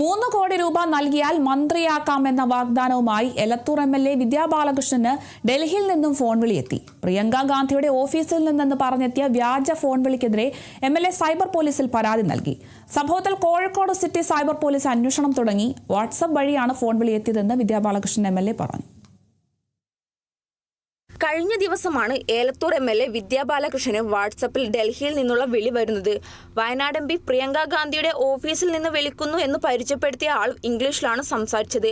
3 കോടി രൂപ നൽകിയാൽ മന്ത്രിയാക്കാമെന്ന വാഗ്ദാനവുമായി എലത്തൂർ എംഎൽഎ വിദ്യാ ബാലകൃഷ്ണന് ഡൽഹിയിൽ നിന്നും ഫോൺ വിളിയെത്തി. പ്രിയങ്ക ഗാന്ധിയുടെ ഓഫീസിൽ നിന്നെന്ന് പറഞ്ഞെത്തിയ വ്യാജ ഫോൺ വിളിക്കെതിരെ എംഎൽഎ സൈബർ പോലീസിൽ പരാതി നൽകി. സംഭവത്തിൽ കോഴിക്കോട് സിറ്റി സൈബർ പോലീസ് അന്വേഷണം തുടങ്ങി. വാട്സ്ആപ്പ് വഴിയാണ് ഫോൺ വിളിയെത്തിയതെന്ന് വിദ്യാ ബാലകൃഷ്ണൻ എംഎൽഎ പറഞ്ഞു. കഴിഞ്ഞ ദിവസമാണ് ഏലത്തൂർ എംഎൽഎ വിദ്യാ ബാലകൃഷ്ണന് വാട്സാപ്പിൽ ഡൽഹിയിൽ നിന്നുള്ള വിളി വരുന്നത്. വയനാട് എംപി പ്രിയങ്ക ഗാന്ധിയുടെ ഓഫീസിൽ നിന്ന് വിളിക്കുന്നു എന്ന് പരിചയപ്പെടുത്തിയ ആൾ ഇംഗ്ലീഷിലാണ് സംസാരിച്ചത്.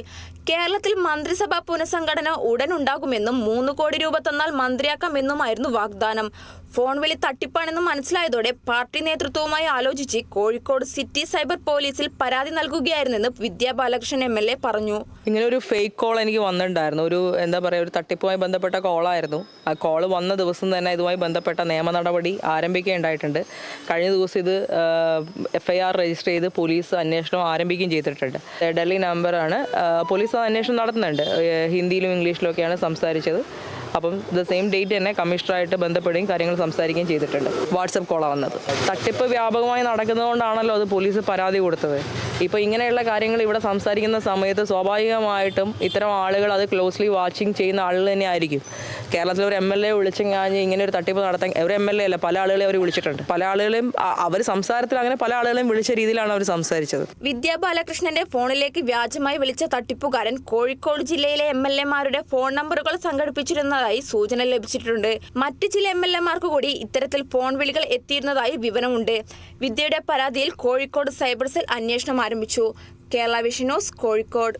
കേരളത്തിൽ മന്ത്രിസഭാ പുനഃസംഘടന ഉടൻ ഉണ്ടാകുമെന്നും 3 കോടി രൂപ തന്നാൽ മന്ത്രിയാക്കാമെന്നുമായിരുന്നു വാഗ്ദാനം. ഫോൺ വിളി തട്ടിപ്പാണെന്ന് മനസ്സിലായതോടെ പാർട്ടി നേതൃത്വവുമായി ആലോചിച്ച് കോഴിക്കോട് സിറ്റി സൈബർ പോലീസിൽ പരാതി നൽകുകയായിരുന്നെന്ന് വിദ്യാ ബാലകൃഷ്ണൻ എംഎൽഎ പറഞ്ഞു. ഇങ്ങനെ ഒരു ഫേക്ക് കോൾ എനിക്ക് വന്നിട്ടുണ്ടായിരുന്നു. ഒരു തട്ടിപ്പുമായി ബന്ധപ്പെട്ട കോളായിരുന്നു. ആ കോൾ വന്ന ദിവസം തന്നെ ഇതുമായി ബന്ധപ്പെട്ട നിയമ നടപടി ആരംഭിക്കുകയുണ്ടായിട്ടുണ്ട്. കഴിഞ്ഞ ദിവസം ഇത് FIR രജിസ്റ്റർ ചെയ്ത് പോലീസ് അന്വേഷണം ആരംഭിക്കുകയും ചെയ്തിട്ടുണ്ട്. ഡൽഹി നമ്പറാണ്. പോലീസ് അന്വേഷണം നടത്തുന്നുണ്ട്. ഹിന്ദിയിലും ഇംഗ്ലീഷിലും ഒക്കെയാണ് സംസാരിച്ചത്. അപ്പം സെയിം ഡേറ്റ് തന്നെ കമ്മീഷണറായിട്ട് ബന്ധപ്പെടുകയും കാര്യങ്ങൾ സംസാരിക്കുകയും ചെയ്തിട്ടുണ്ട്. വാട്സപ്പ് കോളാണ് വന്നത്. തട്ടിപ്പ് വ്യാപകമായി നടക്കുന്നതുകൊണ്ടാണല്ലോ അത് പോലീസ് പരാതി കൊടുത്തത്. ഇപ്പോൾ ഇങ്ങനെയുള്ള കാര്യങ്ങൾ ഇവിടെ സംസാരിക്കുന്ന സമയത്ത് സ്വാഭാവികമായിട്ടും ഇത്തരം ആളുകൾ അത് ക്ലോസ്ലി വാച്ചിങ് ചെയ്യുന്ന ആളുകൾ തന്നെ ആയിരിക്കും. കേരളത്തിൽ ഒരു MLA വിളിച്ചെങ്കിൽ ഇങ്ങനെ ഒരു തട്ടിപ്പ് നടത്താൻ ഒരു MLA അല്ല, പല ആളുകളെ അവർ വിളിച്ചിട്ടുണ്ട്. പല ആളുകളെയും അവർ സംസാരത്തിൽ അങ്ങനെ പല ആളുകളെയും വിളിച്ച രീതിയിലാണ് അവർ സംസാരിച്ചത്. വിദ്യാ ബാലകൃഷ്ണന്റെ ഫോണിലേക്ക് വ്യാജമായി വിളിച്ച തട്ടിപ്പുകാരൻ കോഴിക്കോട് ജില്ലയിലെ MLA-മാരുടെ ഫോൺ നമ്പറുകൾ സംഘടിപ്പിച്ചിരുന്നതായി സൂചന ലഭിച്ചിട്ടുണ്ട്. മറ്റ് ചില MLA-മാർക്ക് കൂടി ഇത്തരത്തിൽ ഫോൺ വിളികൾ എത്തിയിരുന്നതായി വിവരമുണ്ട്. വിദ്യയുടെ പരാതിയിൽ കോഴിക്കോട് സൈബർ സെൽ അന്വേഷണം ആരംഭിച്ചു. Kerala vision news, Kozhikode.